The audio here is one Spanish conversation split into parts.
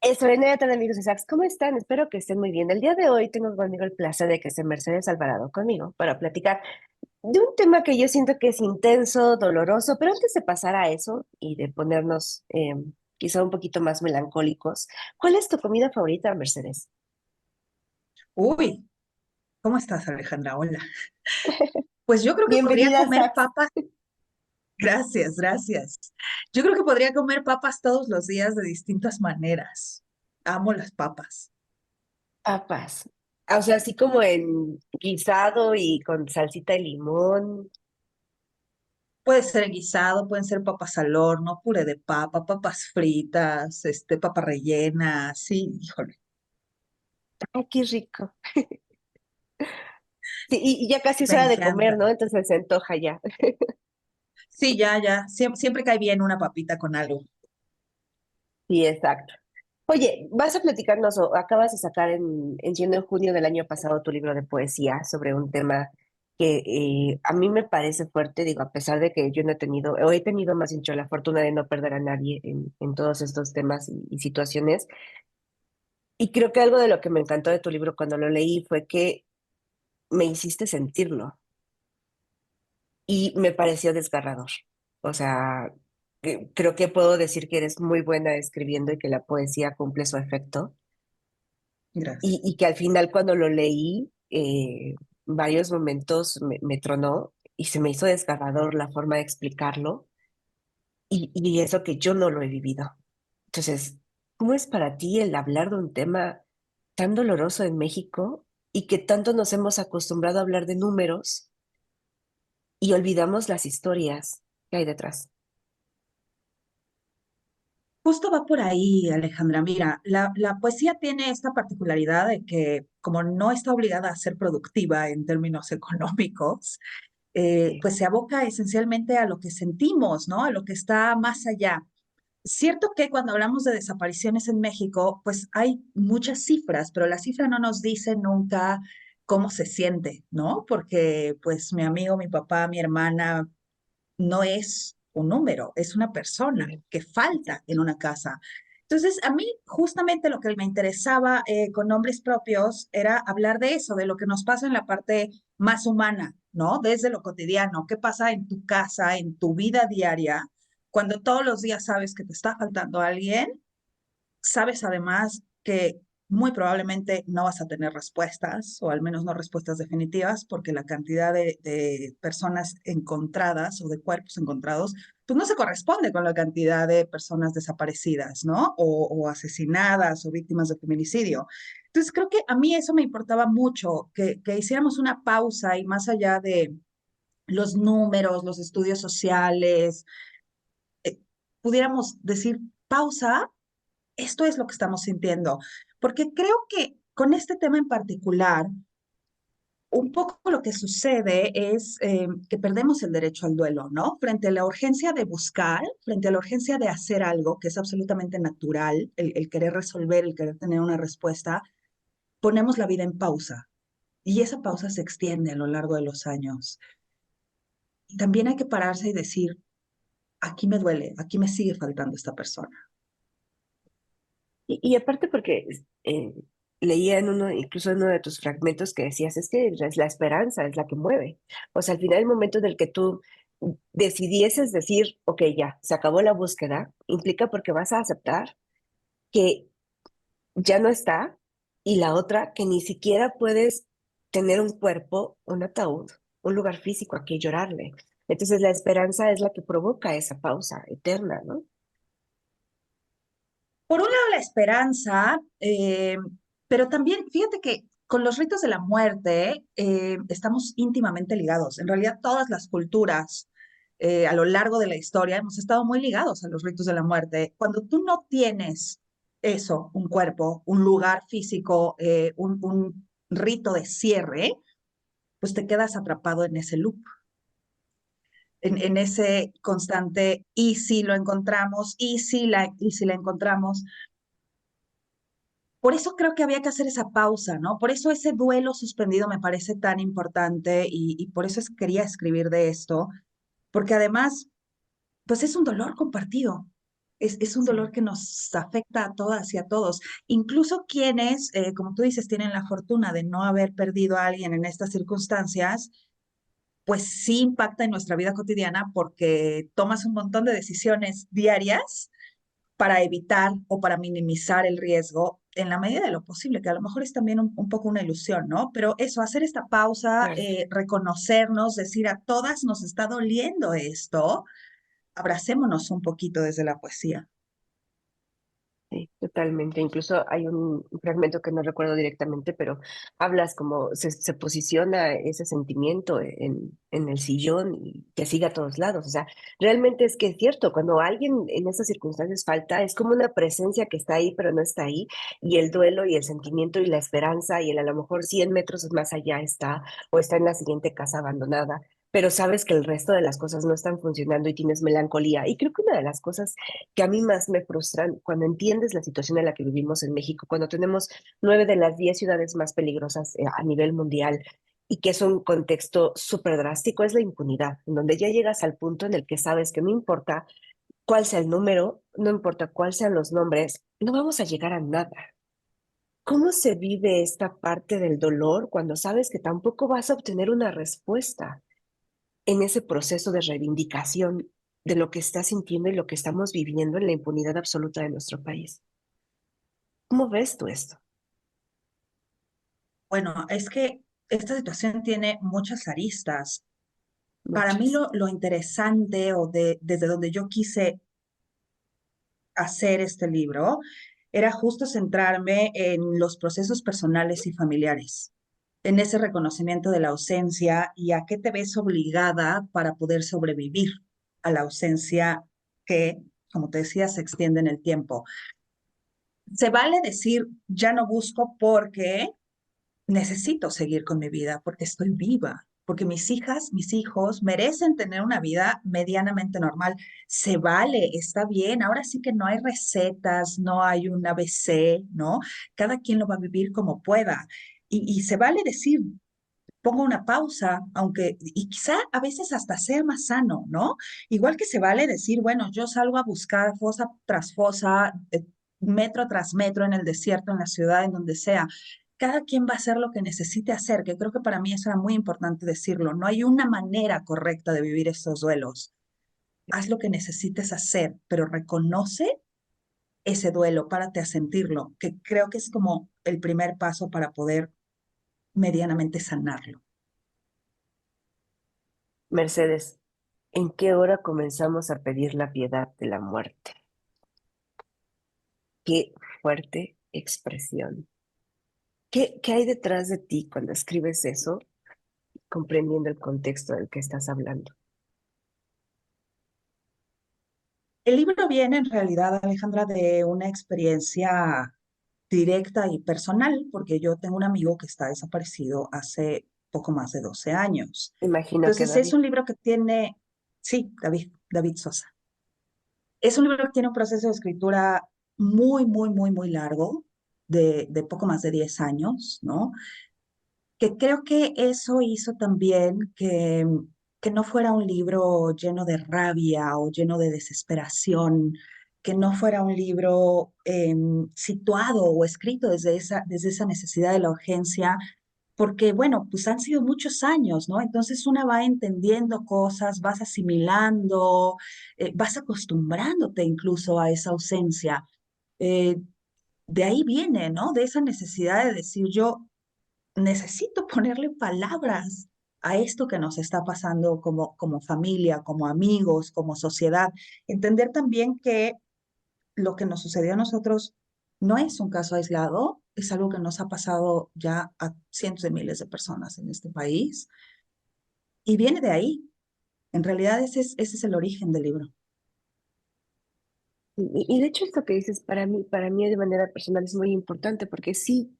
Extraordinaria tarde, amigos de Saks. ¿Cómo están? Espero que estén muy bien. El día de hoy tengo conmigo el placer de que esté Mercedes Alvarado conmigo para platicar de un tema que yo siento que es intenso, doloroso, pero antes de pasar a eso y de ponernos quizá un poquito más melancólicos, ¿cuál es tu comida favorita, Mercedes? Uy, ¿cómo estás, Alejandra? Hola. Pues yo creo que podría Bienvenida a comer Saks. papas. Gracias, gracias. Yo creo que podría comer papas todos los días de distintas maneras. Amo las papas. Papas. O sea, así como en guisado y con salsita de limón. Puede ser en guisado, pueden ser papas al horno, puré de papa, papas fritas, papa rellena, sí, híjole. ¡Ay, qué rico! Sí, y ya casi es Me hora de comer, encanta. ¿no? Entonces se antoja ya. Sí, ya, ya. Siempre cae bien una papita con algo. Sí, exacto. Oye, vas a platicarnos o acabas de sacar entiendo, en junio del año pasado tu libro de poesía sobre un tema que a mí me parece fuerte, digo, a pesar de que yo no he tenido, o he tenido más bien yo la fortuna de no perder a nadie en todos estos temas y situaciones. Y creo que algo de lo que me encantó de tu libro cuando lo leí fue que me hiciste sentirlo y me pareció desgarrador. O sea, creo que puedo decir que eres muy buena escribiendo y que la poesía cumple su efecto. Gracias. Y que al final cuando lo leí, varios momentos me tronó y se me hizo desgarrador la forma de explicarlo y eso que yo no lo he vivido. Entonces, ¿cómo es para ti el hablar de un tema tan doloroso en México y que tanto nos hemos acostumbrado a hablar de números y olvidamos las historias que hay detrás? Justo va por ahí, Alejandra. Mira, la poesía tiene esta particularidad de que como no está obligada a ser productiva en términos económicos, Sí. pues se aboca esencialmente a lo que sentimos, ¿no? A lo que está más allá. Cierto que cuando hablamos de desapariciones en México, pues hay muchas cifras, pero la cifra no nos dice nunca cómo se siente, ¿no? Porque pues mi amigo, mi papá, mi hermana no es un número, es una persona Sí. que falta en una casa. Entonces, a mí justamente lo que me interesaba con nombres propios era hablar de eso, de lo que nos pasa en la parte más humana, ¿no? Desde lo cotidiano, qué pasa en tu casa, en tu vida diaria, cuando todos los días sabes que te está faltando alguien, sabes además que muy probablemente no vas a tener respuestas, o al menos no respuestas definitivas, porque la cantidad de personas encontradas o de cuerpos encontrados, pues no se corresponde con la cantidad de personas desaparecidas, ¿no? O asesinadas o víctimas de feminicidio. Entonces creo que a mí eso me importaba mucho, que hiciéramos una pausa y más allá de los números, los estudios sociales, eh, pudiéramos decir pausa, esto es lo que estamos sintiendo, porque creo que con este tema en particular, un poco lo que sucede es que perdemos el derecho al duelo, ¿no? Frente a la urgencia de buscar, frente a la urgencia de hacer algo, que es absolutamente natural, el querer resolver, el querer tener una respuesta, ponemos la vida en pausa y esa pausa se extiende a lo largo de los años. Y también hay que pararse y decir, aquí me duele, aquí me sigue faltando esta persona. Y aparte porque leía en uno, incluso en uno de tus fragmentos que decías, es que es la esperanza, es la que mueve. O sea, al final el momento en el que tú decidieses decir, ok, ya, se acabó la búsqueda, implica porque vas a aceptar que ya no está y la otra, que ni siquiera puedes tener un cuerpo, un ataúd, un lugar físico a que llorarle. Entonces la esperanza es la que provoca esa pausa eterna, ¿no? Por un lado, la esperanza, pero también, fíjate que con los ritos de la muerte estamos íntimamente ligados. En realidad, todas las culturas a lo largo de la historia hemos estado muy ligados a los ritos de la muerte. Cuando tú no tienes eso, un cuerpo, un lugar físico, un rito de cierre, pues te quedas atrapado en ese loop, en ese constante, y si lo encontramos, y si la encontramos. Por eso creo que había que hacer esa pausa, ¿no? Por eso ese duelo suspendido me parece tan importante y por eso quería escribir de esto, porque además, pues es un dolor compartido. Es un dolor Sí. que nos afecta a todas y a todos, incluso quienes, como tú dices, tienen la fortuna de no haber perdido a alguien en estas circunstancias, pues sí impacta en nuestra vida cotidiana porque tomas un montón de decisiones diarias para evitar o para minimizar el riesgo en la medida de lo posible, que a lo mejor es también un poco una ilusión, ¿no? Pero eso, hacer esta pausa, Claro. reconocernos, decir a todas nos está doliendo esto, abracémonos un poquito desde la poesía. Sí, totalmente. Incluso hay un fragmento que no recuerdo directamente, pero hablas como se posiciona ese sentimiento en el sillón y que siga a todos lados. O sea, realmente es que es cierto, cuando alguien en esas circunstancias falta, es como una presencia que está ahí, pero no está ahí, y el duelo y el sentimiento y la esperanza y el a lo mejor 100 metros más allá está, o está en la siguiente casa abandonada. Pero sabes que el resto de las cosas no están funcionando y tienes melancolía. Y creo que una de las cosas que a mí más me frustran cuando entiendes la situación en la que vivimos en México, cuando tenemos 9 de las 10 ciudades más peligrosas a nivel mundial y que es un contexto súper drástico, es la impunidad, en donde ya llegas al punto en el que sabes que no importa cuál sea el número, no importa cuáles sean los nombres, no vamos a llegar a nada. ¿Cómo se vive esta parte del dolor cuando sabes que tampoco vas a obtener una respuesta en ese proceso de reivindicación de lo que estás sintiendo y lo que estamos viviendo en la impunidad absoluta de nuestro país? ¿Cómo ves tú esto? Bueno, es que esta situación tiene muchas aristas. Para mí Muchas. lo interesante o desde donde yo quise hacer este libro era justo centrarme en los procesos personales y familiares, en ese reconocimiento de la ausencia y a qué te ves obligada para poder sobrevivir a la ausencia que, como te decía, se extiende en el tiempo. Se vale decir, ya no busco porque necesito seguir con mi vida, porque estoy viva, porque mis hijas, mis hijos merecen tener una vida medianamente normal. Se vale, está bien. Ahora sí que no hay recetas, no hay un ABC, ¿no? Cada quien lo va a vivir como pueda. Y se vale decir, pongo una pausa, aunque, y quizá a veces hasta sea más sano, ¿no? Igual que se vale decir, bueno, yo salgo a buscar fosa tras fosa, metro tras metro en el desierto, en la ciudad, en donde sea. Cada quien va a hacer lo que necesite hacer, que creo que para mí eso era muy importante decirlo. No hay una manera correcta de vivir estos duelos. Haz lo que necesites hacer, pero reconoce ese duelo, párate a sentirlo, que creo que es como el primer paso para poder medianamente sanarlo. Mercedes, ¿en qué hora comenzamos a pedir la piedad de la muerte? Qué fuerte expresión. ¿Qué hay detrás de ti cuando escribes eso, comprendiendo el contexto del que estás hablando? El libro viene en realidad, Alejandra, de una experiencia directa y personal, porque yo tengo un amigo que está desaparecido hace poco más de 12 años. Imagino que Entonces, es David. un libro que tiene, sí, David Sosa. Es un libro que tiene un proceso de escritura muy, muy, muy, muy largo, de poco más de 10 años, ¿no? Que creo que eso hizo también que no fuera un libro lleno de rabia o lleno de desesperación, que no fuera un libro situado o escrito desde esa necesidad de la urgencia, porque bueno, pues han sido muchos años, ¿no? Entonces una va entendiendo cosas, vas asimilando, vas acostumbrándote incluso a esa ausencia. Eh, de ahí viene, ¿no? De esa necesidad de decir yo necesito ponerle palabras a esto que nos está pasando como familia, como amigos, como sociedad. Entender también que lo que nos sucedió a nosotros no es un caso aislado, es algo que nos ha pasado ya a cientos de miles de personas en este país y viene de ahí. En realidad ese es el origen del libro. Y de hecho esto que dices para mí de manera personal es muy importante porque sí,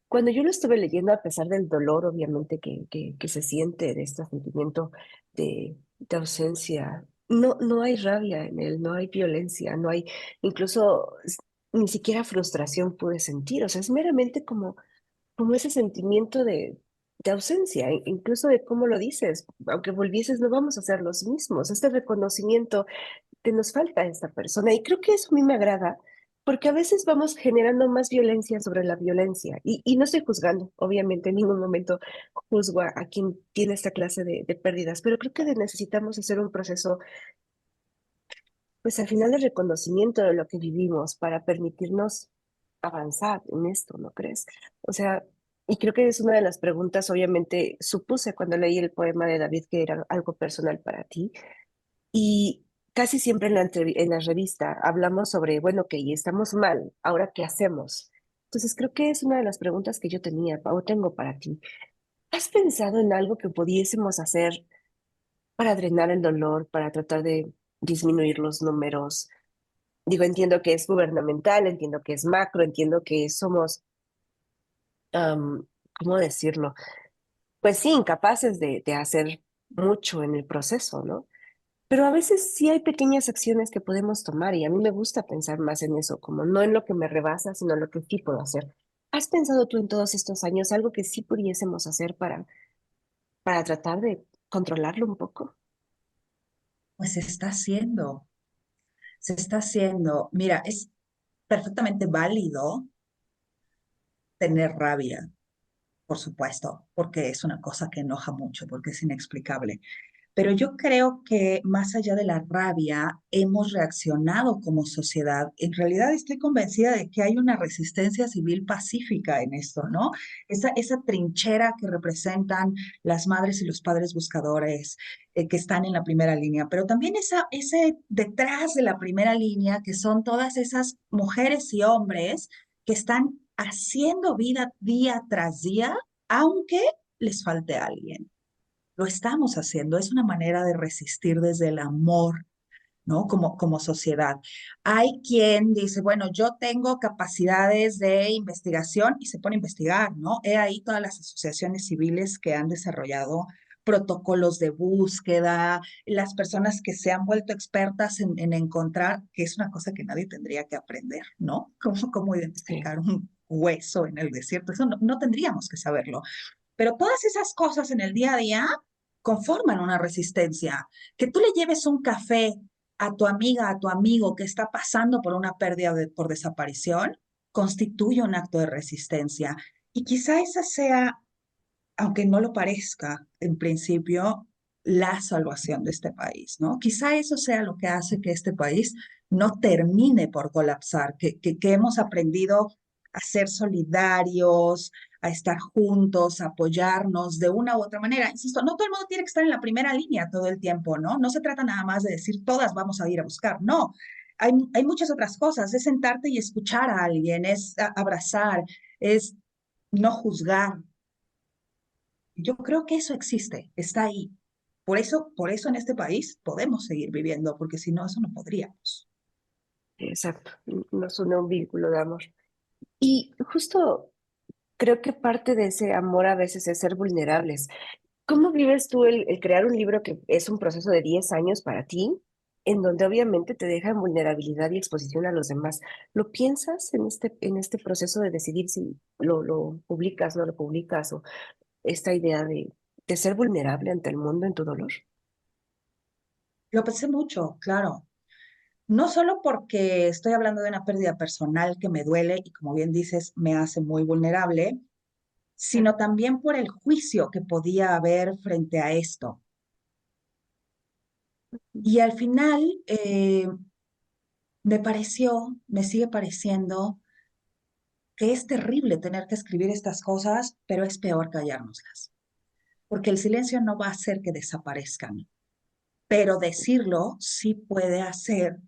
cuando yo lo estuve leyendo, a pesar del dolor obviamente que se siente de este sentimiento de ausencia, no hay rabia en él, no hay violencia, no hay, incluso ni siquiera frustración pude sentir, o sea, es meramente como ese sentimiento de ausencia, incluso de cómo lo dices, aunque volvieses no vamos a ser los mismos, este reconocimiento te nos falta esta persona. Y creo que eso a mí me agrada, porque a veces vamos generando más violencia sobre la violencia. Y no estoy juzgando, obviamente, en ningún momento juzgo a quien tiene esta clase de pérdidas, pero creo que necesitamos hacer un proceso, pues al final, de reconocimiento de lo que vivimos para permitirnos avanzar en esto, ¿no crees? O sea, y creo que es una de las preguntas, obviamente, supuse cuando leí el poema de David que era algo personal para ti. Y casi siempre en la revista hablamos sobre, bueno, ok, estamos mal, ¿ahora qué hacemos? Entonces creo que es una de las preguntas que yo tenía, o tengo para ti. ¿Has pensado en algo que pudiésemos hacer para drenar el dolor, para tratar de disminuir los números? Digo, entiendo que es gubernamental, entiendo que es macro, entiendo que somos, ¿cómo decirlo? Pues sí, incapaces de hacer mucho en el proceso, ¿no? Pero a veces sí hay pequeñas acciones que podemos tomar y a mí me gusta pensar más en eso, como no en lo que me rebasa, sino en lo que sí puedo hacer. ¿Has pensado tú en todos estos años algo que sí pudiésemos hacer para tratar de controlarlo un poco? Pues se está haciendo. Mira, es perfectamente válido tener rabia, por supuesto, porque es una cosa que enoja mucho, porque es inexplicable. Pero yo creo que más allá de la rabia, hemos reaccionado como sociedad. En realidad estoy convencida de que hay una resistencia civil pacífica en esto, ¿no? Esa trinchera que representan las madres y los padres buscadores que están en la primera línea, pero también ese detrás de la primera línea, que son todas esas mujeres y hombres que están haciendo vida día tras día, aunque les falte alguien. Lo estamos haciendo, es una manera de resistir desde el amor, ¿no? Como sociedad. Hay quien dice, bueno, yo tengo capacidades de investigación y se pone a investigar, ¿no? He ahí todas las asociaciones civiles que han desarrollado protocolos de búsqueda, las personas que se han vuelto expertas en encontrar, que es una cosa que nadie tendría que aprender, ¿no? Cómo Sí, identificar un hueso en el desierto, eso no tendríamos que saberlo. Pero todas esas cosas en el día a día conforman una resistencia. Que tú le lleves un café a tu amiga, a tu amigo que está pasando por una pérdida por desaparición, constituye un acto de resistencia. Y quizá esa sea, aunque no lo parezca en principio, la salvación de este país, ¿no? Quizá eso sea lo que hace que este país no termine por colapsar, que hemos aprendido a ser solidarios, a estar juntos, a apoyarnos de una u otra manera. Insisto, no todo el mundo tiene que estar en la primera línea todo el tiempo, ¿no? No se trata nada más de decir todas vamos a ir a buscar, no. Hay muchas otras cosas, es sentarte y escuchar a alguien, es abrazar, es no juzgar, yo creo que eso existe, está ahí. Por eso en este país podemos seguir viviendo, porque si no, eso no podríamos. exacto. Nos une un vínculo de amor. Y justo creo que parte de ese amor a veces es ser vulnerables. ¿Cómo vives tú el crear un libro que es un proceso de 10 años para ti, en donde obviamente te deja en vulnerabilidad y exposición a los demás? ¿Lo piensas en este proceso de decidir si lo publicas, no lo publicas, o esta idea de ser vulnerable ante el mundo en tu dolor? Lo pensé mucho, claro. No solo porque estoy hablando de una pérdida personal que me duele y como bien dices, me hace muy vulnerable, sino también por el juicio que podía haber frente a esto. Y al final me sigue pareciendo que es terrible tener que escribir estas cosas, pero es peor callárnoslas, porque el silencio no va a hacer que desaparezcan, pero decirlo sí puede hacer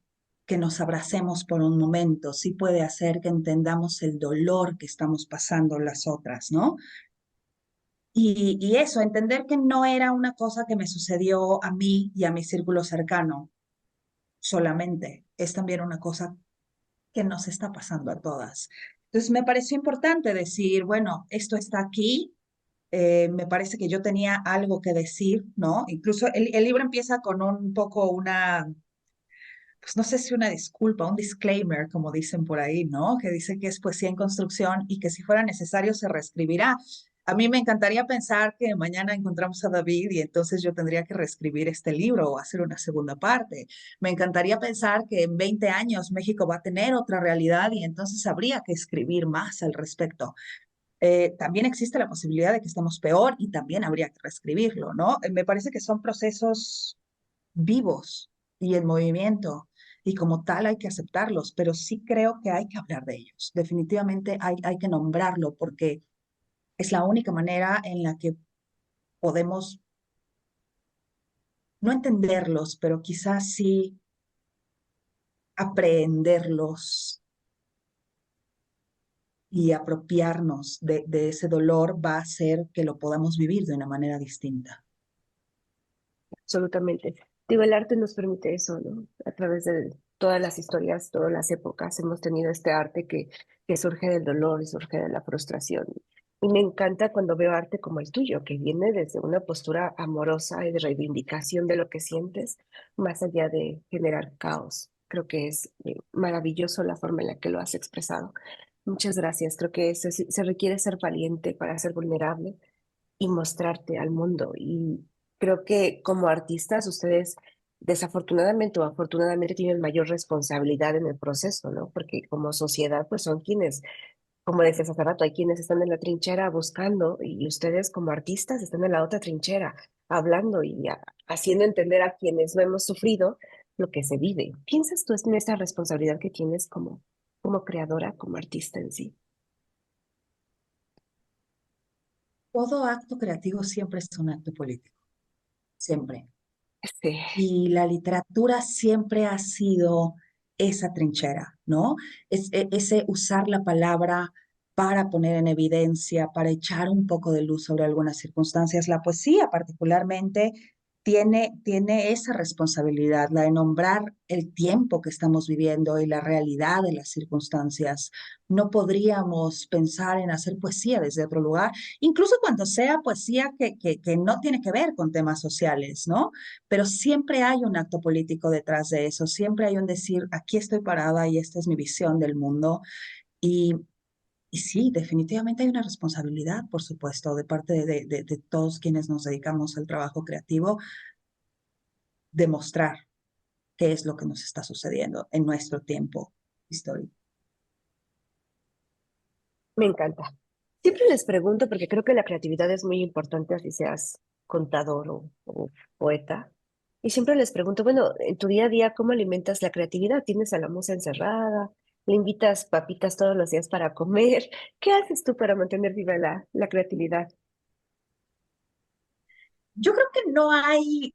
que nos abracemos por un momento, sí puede hacer que entendamos el dolor que estamos pasando las otras, ¿no? Y eso, entender que no era una cosa que me sucedió a mí y a mi círculo cercano solamente, es también una cosa que nos está pasando a todas. Entonces me pareció importante decir, bueno, esto está aquí, me parece que yo tenía algo que decir, ¿no? Incluso el libro empieza con un poco una, pues no sé si una disculpa, un disclaimer, como dicen por ahí, ¿no? Que dice que es poesía en construcción y que si fuera necesario se reescribirá. A mí me encantaría pensar que mañana encontramos a David y entonces yo tendría que reescribir este libro o hacer una segunda parte. Me encantaría pensar que en 20 años México va a tener otra realidad y entonces habría que escribir más al respecto. También existe la posibilidad de que estemos peor y también habría que reescribirlo, ¿no? Me parece que son procesos vivos y en movimiento y como tal hay que aceptarlos, pero sí creo que hay que hablar de ellos. Definitivamente hay que nombrarlo porque es la única manera en la que podemos no entenderlos, pero quizás sí aprehenderlos y apropiarnos de ese dolor va a hacer que lo podamos vivir de una manera distinta. Absolutamente. Digo, el arte nos permite eso, ¿no? A través de todas las historias, todas las épocas, hemos tenido este arte que surge del dolor y surge de la frustración. Y me encanta cuando veo arte como el tuyo, que viene desde una postura amorosa y de reivindicación de lo que sientes, más allá de generar caos. Creo que es maravilloso la forma en la que lo has expresado. Muchas gracias. Creo que se requiere ser valiente para ser vulnerable y mostrarte al mundo. Y creo que como artistas ustedes desafortunadamente o afortunadamente tienen mayor responsabilidad en el proceso, ¿no? Porque como sociedad pues son quienes, como decías hace rato, hay quienes están en la trinchera buscando y ustedes como artistas están en la otra trinchera hablando y haciendo entender a quienes no hemos sufrido lo que se vive. ¿Piensas tú en esta responsabilidad que tienes como creadora, como artista en sí? Todo acto creativo siempre es un acto político, siempre. Sí. Y la literatura siempre ha sido esa trinchera, ¿no? Ese usar la palabra para poner en evidencia, para echar un poco de luz sobre algunas circunstancias. La poesía particularmente tiene esa responsabilidad, la de nombrar el tiempo que estamos viviendo y la realidad de las circunstancias. No podríamos pensar en hacer poesía desde otro lugar, incluso cuando sea poesía que no tiene que ver con temas sociales, ¿no? Pero siempre hay un acto político detrás de eso, siempre hay un decir, aquí estoy parada y esta es mi visión del mundo. Y, y sí, definitivamente hay una responsabilidad, por supuesto, de parte de todos quienes nos dedicamos al trabajo creativo, de mostrar qué es lo que nos está sucediendo en nuestro tiempo histórico. Me encanta. Siempre les pregunto, porque creo que la creatividad es muy importante, así seas contador o poeta. Y siempre les pregunto, bueno, en tu día a día, ¿cómo alimentas la creatividad? ¿Tienes a la musa encerrada? ¿Le invitas papitas todos los días para comer? ¿Qué haces tú para mantener viva la creatividad? Yo creo que no hay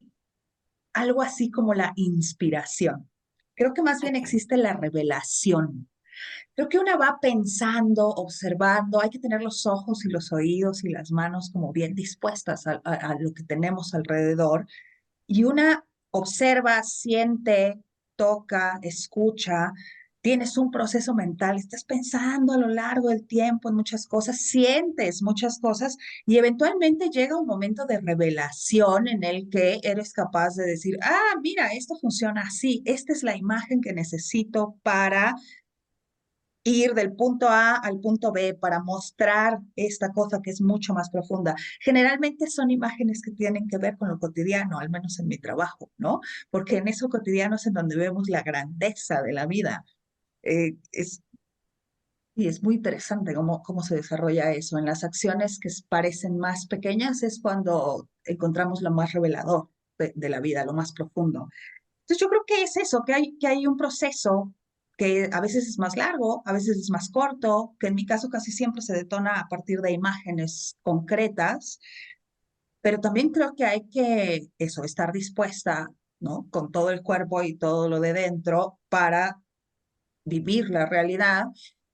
algo así como la inspiración. Creo que más bien Ok. existe la revelación. Creo que una va pensando, observando, hay que tener los ojos y los oídos y las manos como bien dispuestas a lo que tenemos alrededor y una observa, siente, toca, escucha, tienes un proceso mental, estás pensando a lo largo del tiempo en muchas cosas, sientes muchas cosas y eventualmente llega un momento de revelación en el que eres capaz de decir, ah, mira, esto funciona así, esta es la imagen que necesito para ir del punto A al punto B para mostrar esta cosa que es mucho más profunda. Generalmente son imágenes que tienen que ver con lo cotidiano, al menos en mi trabajo, ¿no? Porque en eso cotidiano es en donde vemos la grandeza de la vida. Es, y es muy interesante cómo se desarrolla eso. En las acciones que parecen más pequeñas es cuando encontramos lo más revelador de la vida, lo más profundo. Entonces yo creo que es eso, que hay un proceso que a veces es más largo, a veces es más corto, que en mi caso casi siempre se detona a partir de imágenes concretas, pero también creo que hay que, eso, estar dispuesta, ¿no? Con todo el cuerpo y todo lo de dentro para vivir la realidad.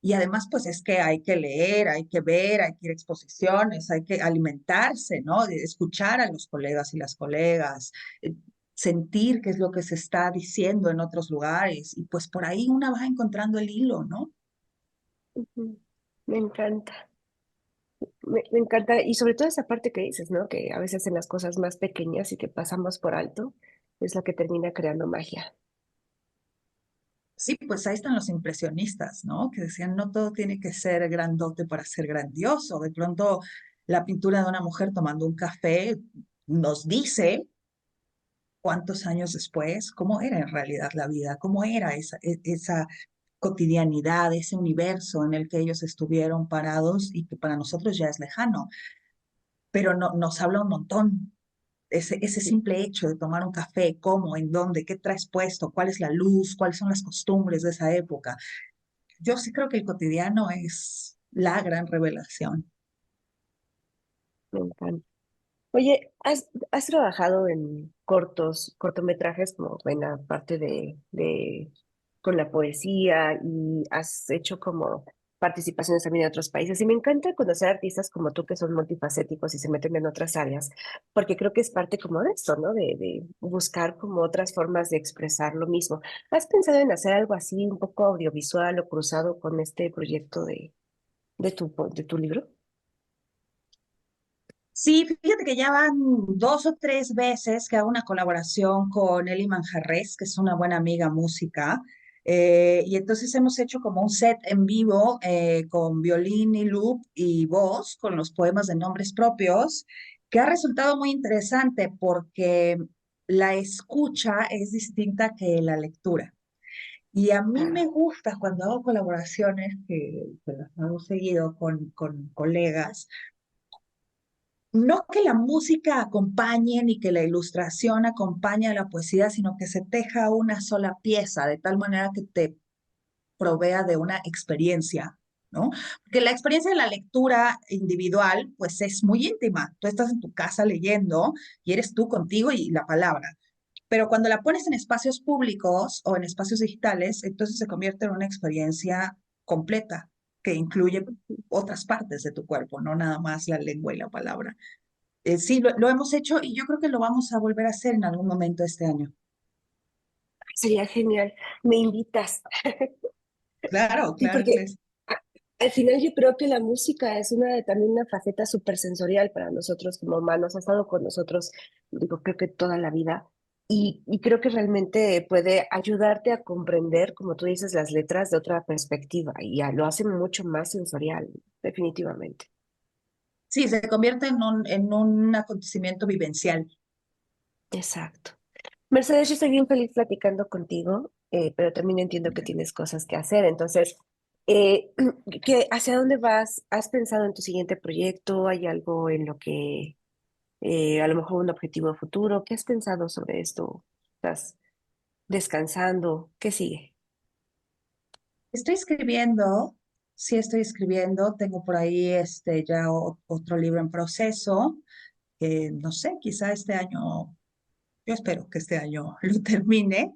Y además, pues es que hay que leer, hay que ver, hay que ir a exposiciones, hay que alimentarse, ¿no? De escuchar a los colegas y las colegas, sentir qué es lo que se está diciendo en otros lugares. Y pues por ahí una va encontrando el hilo, ¿no? Ujú. Me encanta. Me encanta. Y sobre todo esa parte que dices, ¿no? Que a veces en las cosas más pequeñas y que pasamos por alto es la que termina creando magia. Sí, pues ahí están los impresionistas, ¿no? Que decían, no todo tiene que ser grandote para ser grandioso. De pronto la pintura de una mujer tomando un café nos dice cuántos años después, cómo era en realidad la vida, cómo era esa cotidianidad, ese universo en el que ellos estuvieron parados y que para nosotros ya es lejano, pero no, nos habla un montón. Ese simple hecho de tomar un café, cómo, en dónde, qué traes puesto, cuál es la luz, cuáles son las costumbres de esa época. Yo sí creo que el cotidiano es la gran revelación. Me encanta. Oye, ¿has trabajado en cortometrajes como en la parte con la poesía y has hecho como participaciones también en otros países? Y me encanta conocer artistas como tú que son multifacéticos y se meten en otras áreas, porque creo que es parte como de esto, ¿no? De buscar como otras formas de expresar lo mismo. ¿Has pensado en hacer algo así, un poco audiovisual o cruzado con este proyecto de tu libro? Sí, fíjate que ya van 2 o 3 veces que hago una colaboración con Eli Manjarres, que es una buena amiga música, y entonces hemos hecho como un set en vivo con violín y loop y voz, con los poemas de nombres propios, que ha resultado muy interesante porque la escucha es distinta que la lectura. Y a mí me Claro. gusta cuando hago colaboraciones, que las hago seguido con colegas, no que la música acompañe ni que la ilustración acompañe a la poesía, sino que se teja una sola pieza, de tal manera que te provea de una experiencia, ¿no? Porque la experiencia de la lectura individual, pues es muy íntima. Tú estás en tu casa leyendo y eres tú contigo y la palabra. Pero cuando la pones en espacios públicos o en espacios digitales, entonces se convierte en una experiencia completa que incluye otras partes de tu cuerpo, no nada más la lengua y la palabra. Sí, lo hemos hecho y yo creo que lo vamos a volver a hacer en algún momento este año. Sería genial. ¿Me invitas? Claro, Sí, claro, porque al final yo creo que la música es también una faceta súper sensorial para nosotros como humanos. Ha estado con nosotros, digo, creo que toda la vida. Y creo que realmente puede ayudarte a comprender, como tú dices, las letras de otra perspectiva y lo hace mucho más sensorial, definitivamente. sí, se convierte en un acontecimiento vivencial. Exacto. Mercedes, yo estoy bien feliz platicando contigo, pero también entiendo que tienes cosas que hacer. Entonces, eh, ¿hacia dónde vas? ¿Has pensado en tu siguiente proyecto? ¿Hay algo en lo que, a lo mejor un objetivo futuro? ¿Qué has pensado sobre esto? ¿Estás descansando? ¿Qué sigue? Estoy escribiendo, sí estoy escribiendo, tengo por ahí ya otro libro en proceso, no sé, quizá este año, yo espero que este año lo termine.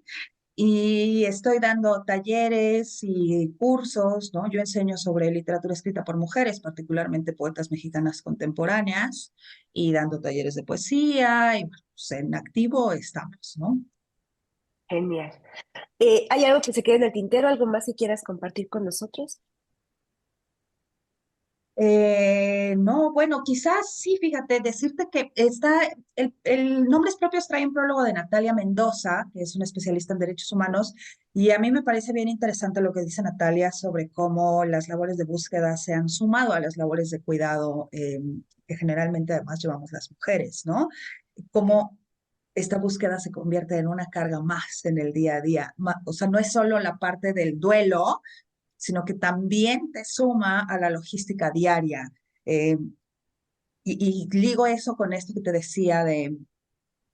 Y estoy dando talleres y cursos, ¿no? Yo enseño sobre literatura escrita por mujeres, particularmente poetas mexicanas contemporáneas, y dando talleres de poesía, y pues, en activo estamos, ¿no? Genial. ¿Hay algo que se quede en el tintero? ¿Algo más que quieras compartir con nosotros? No, bueno, quizás sí, fíjate, decirte que el Nombres Propios trae un prólogo de Natalia Mendoza, que es una especialista en derechos humanos, y a mí me parece bien interesante lo que dice Natalia sobre cómo las labores de búsqueda se han sumado a las labores de cuidado que generalmente además llevamos las mujeres, ¿no? Cómo esta búsqueda se convierte en una carga más en el día a día. O sea, no es solo la parte del duelo, sino que también te suma a la logística diaria. Eh, y ligo eso con esto que te decía de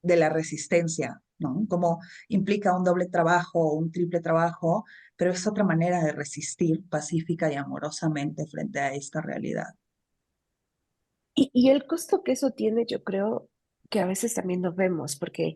la resistencia, ¿no? Como implica un doble trabajo, un triple trabajo, pero es otra manera de resistir pacífica y amorosamente frente a esta realidad. Y el costo que eso tiene, yo creo que a veces también lo vemos, porque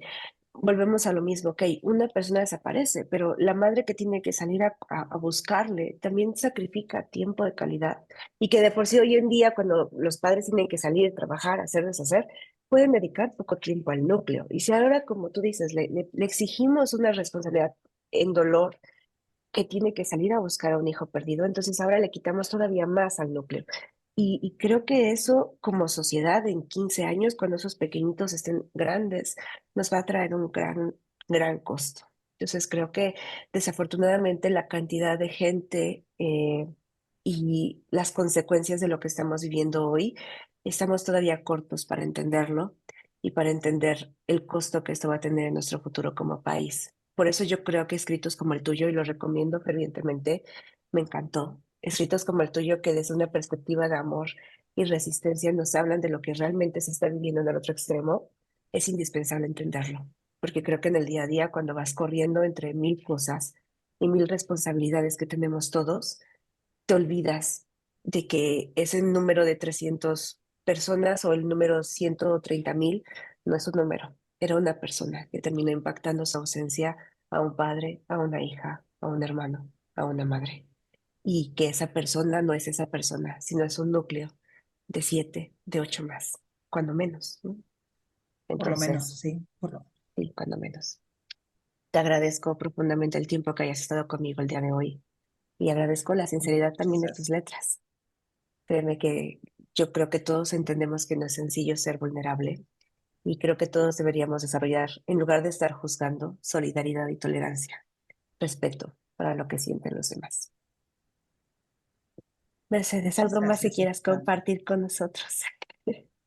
volvemos a lo mismo, ok, una persona desaparece, pero la madre que tiene que salir a buscarle también sacrifica tiempo de calidad y que de por sí hoy en día cuando los padres tienen que salir, trabajar, hacer, deshacer, pueden dedicar poco tiempo al núcleo. Y si ahora, como tú dices, le exigimos una responsabilidad en dolor que tiene que salir a buscar a un hijo perdido, entonces ahora le quitamos todavía más al núcleo. Y creo que eso como sociedad en 15 años, cuando esos pequeñitos estén grandes, nos va a traer un gran costo. Entonces creo que desafortunadamente la cantidad de gente y las consecuencias de lo que estamos viviendo hoy estamos todavía cortos para entenderlo y para entender el costo que esto va a tener en nuestro futuro como país. Por eso yo creo que escritos como el tuyo, y lo recomiendo fervientemente, me encantó. Escritos como el tuyo que desde una perspectiva de amor y resistencia nos hablan de lo que realmente se está viviendo en el otro extremo, es indispensable entenderlo. Porque creo que en el día a día, cuando vas corriendo entre mil cosas y mil responsabilidades que tenemos todos, te olvidas de que ese número de 300 personas o el número 130,000 no es un número, era una persona que terminó impactando su ausencia a un padre, a una hija, a un hermano, a una madre. Y que esa persona no es esa persona, sino es un núcleo de 7, de 8 más, cuando menos, ¿no? Por lo menos, Entonces, sí, sí, cuando menos. Te agradezco profundamente el tiempo que hayas estado conmigo el día de hoy y agradezco la sinceridad muchas también de tus gracias. letras. Créeme que yo creo que todos entendemos que no es sencillo ser vulnerable y creo que todos deberíamos desarrollar, en lugar de estar juzgando, solidaridad y tolerancia, respeto para lo que sienten los demás. Mercedes, Muchas ¿algo más que gracias, quieras Alejandra. compartir con nosotros?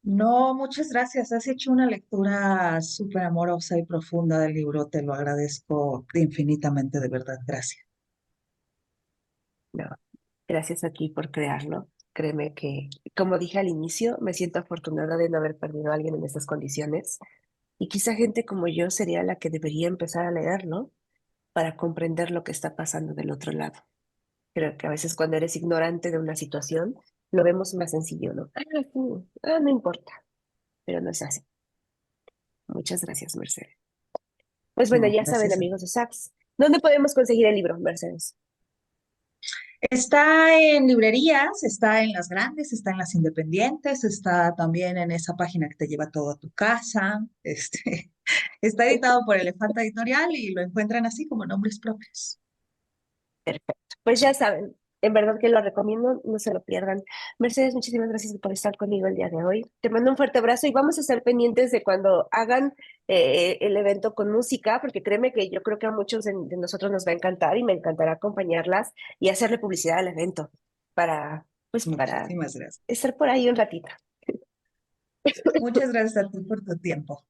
No, muchas gracias. Has hecho una lectura súper amorosa y profunda del libro. Te lo agradezco infinitamente, de verdad. Gracias. No, gracias a ti por crearlo. Créeme que, como dije al inicio, me siento afortunada de no haber perdido a alguien en estas condiciones y quizá gente como yo sería la que debería empezar a leerlo para comprender lo que está pasando del otro lado. Creo que a veces cuando eres ignorante de una situación, lo vemos más sencillo, ¿no? Sí, no importa, pero no es así. Muchas gracias, Mercedes. Pues bueno, No, ya saben, gracias a ti. amigos de Saks, ¿dónde podemos conseguir el libro, Mercedes? Está en librerías, está en las grandes, está en las independientes, está también en esa página que te lleva todo a tu casa. Está editado por Elefanta Editorial y lo encuentran así como nombres propios. Perfecto. Pues ya saben, en verdad que lo recomiendo, no se lo pierdan. Mercedes, muchísimas gracias por estar conmigo el día de hoy. Te mando un fuerte abrazo y vamos a estar pendientes de cuando hagan el evento con música, porque créeme que yo creo que a muchos de nosotros nos va a encantar y me encantará acompañarlas y hacerle publicidad al evento para, pues, para Muchísimas gracias. estar por ahí un ratito. Muchas gracias a ti por tu tiempo.